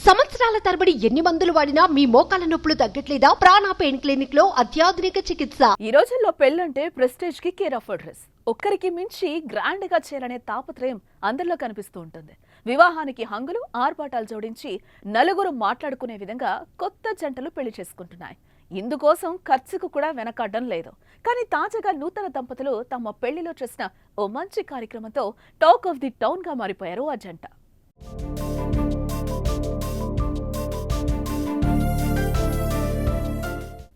సంవత్సరాల తరబడి ఎన్ని మందులు వాడినా మీ మోకాల నొప్పులు తగ్గట్లేదా? ప్రాణ పెయిన్ క్లినిక్ లో అత్యాధునిక చికిత్స. ఈ రోజుల్లో పెళ్ళంటే ప్రెస్టేజ్ కి కేర్ ఆఫ్ అడ్రస్. ఒక్కరికి మించి గ్రాండ్ గా చేయాలనే తాపత్రయం అందరిలో కనిపిస్తూ ఉంటుంది. వివాహానికి హంగులు ఆర్భాటాలు జోడించి నలుగురు మాట్లాడుకునే విధంగా కొత్త జంటలు పెళ్లి చేసుకుంటున్నాయి. ఇందుకోసం ఖర్చుకు కూడా వెనకాడడం లేదు. కానీ తాజాగా నూతన దంపతులు తమ పెళ్లిలో చేసిన ఓ మంచి కార్యక్రమంతో టాక్ ఆఫ్ ది టౌన్ గా మారిపోయారు ఆ జంట.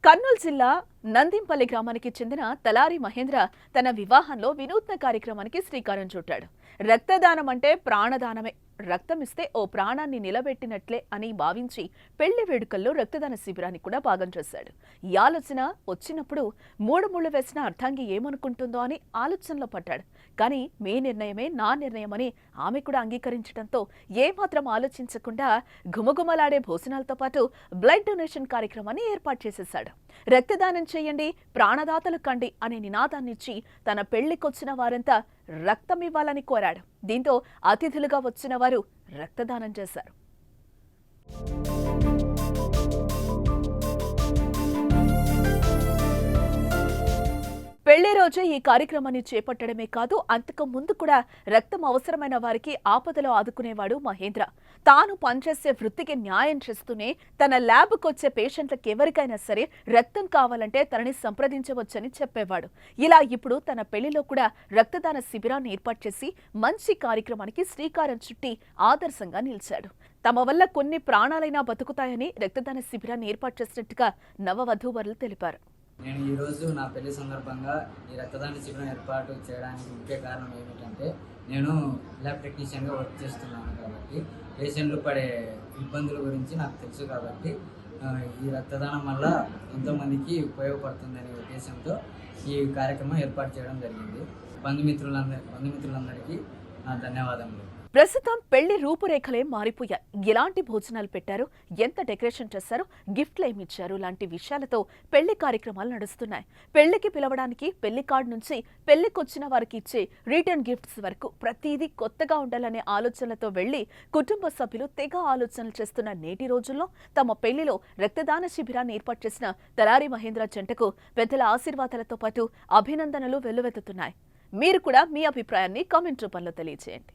కర్నూలు జిల్లా నందింపల్లి గ్రామానికి చెందిన తలారి మహేంద్ర తన వివాహంలో వినూత్న కార్యక్రమానికి శ్రీకారం చుట్టాడు. రక్తదానం అంటే ప్రాణదానమే. రక్తం ఇస్తే ఓ ప్రాణాన్ని నిలబెట్టినట్లే అని భావించి పెళ్లి వేడుకల్లో రక్తదాన శిబిరాన్ని కూడా భాగం చేశాడు. ఈ ఆలోచన వచ్చినప్పుడు 3 ముళ్ళు వేసిన అర్థాంగి ఏమనుకుంటుందో అని ఆలోచనలో పడ్డాడు. కానీ మీ నిర్ణయమే నా నిర్ణయం అని ఆమె కూడా అంగీకరించడంతో ఏమాత్రం ఆలోచించకుండా ఘుమఘుమలాడే భోజనాలతో పాటు బ్లడ్ డొనేషన్ కార్యక్రమాన్ని ఏర్పాటు చేసేశాడు. రక్తదానం చేయండి, ప్రాణదాతలు కండి అనే నినాదాన్నిచ్చి తన పెళ్లికొచ్చిన వారంతా రక్తం ఇవ్వాలని కోరాడు. దీంతో అతిథులుగా వచ్చిన వారు రక్తదానం చేశారు. పెళ్లి రోజే ఈ కార్యక్రమాన్ని చేపట్టడమే కాదు, అంతకు ముందు కూడా రక్తం అవసరమైన వారికి ఆపదలో ఆదుకునేవాడు మహేంద్ర. తాను పనిచేసే వృత్తికి న్యాయం చేస్తూనే తన ల్యాబ్కు వచ్చే పేషెంట్లకు ఎవరికైనా సరే రక్తం కావాలంటే తనని సంప్రదించవచ్చని చెప్పేవాడు. ఇలా ఇప్పుడు తన పెళ్లిలో కూడా రక్తదాన శిబిరాన్ని ఏర్పాటు చేసి మంచి కార్యక్రమానికి శ్రీకారం చుట్టి ఆదర్శంగా నిలిచాడు. తమ వల్ల కొన్ని ప్రాణాలైనా బతుకుతాయని రక్తదాన శిబిరాన్ని ఏర్పాటు చేసినట్టుగా నవవధూవరులు తెలిపారు. నేను ఈరోజు నా పెళ్లి సందర్భంగా ఈ రక్తదాన శిబిరం ఏర్పాటు చేయడానికి ముఖ్య కారణం ఏమిటంటే, నేను ల్యాబ్ టెక్నీషియన్గా వర్క్ చేస్తున్నాను కాబట్టి పేషెంట్లు పడే ఇబ్బందుల గురించి నాకు తెలుసు కాబట్టి ఈ రక్తదానం వల్ల ఎంతోమందికి ఉపయోగపడుతుందనే ఉద్దేశంతో ఈ కార్యక్రమం ఏర్పాటు చేయడం జరిగింది. బంధుమిత్రులందరికీ నా ధన్యవాదములు. ప్రస్తుతం పెళ్లి రూపురేఖలే మారిపోయాయి. ఎలాంటి భోజనాలు పెట్టారు, ఎంత డెకరేషన్ చేశారు, గిఫ్ట్లు ఏమిచ్చారు లాంటి విషయాలతో పెళ్లి కార్యక్రమాలు నడుస్తున్నాయి. పెళ్లికి పిలవడానికి పెళ్లి కార్డు నుంచి పెళ్లికొచ్చిన వారికి ఇచ్చే రిటర్న్ గిఫ్ట్స్ వరకు ప్రతిదీ కొత్తగా ఉండాలనే ఆలోచనలతో వెళ్లి కుటుంబ సభ్యులు తెగ ఆలోచనలు చేస్తున్న నేటి రోజుల్లో తమ పెళ్లిలో రక్తదాన శిబిరాన్ని ఏర్పాటు చేసిన తలారి మహేంద్ర జంటకు పెద్దల ఆశీర్వాదాలతో పాటు అభినందనలు వెల్లువెత్తుతున్నాయి. మీరు కూడా మీ అభిప్రాయాన్ని కామెంట్ రూపంలో తెలియజేయండి.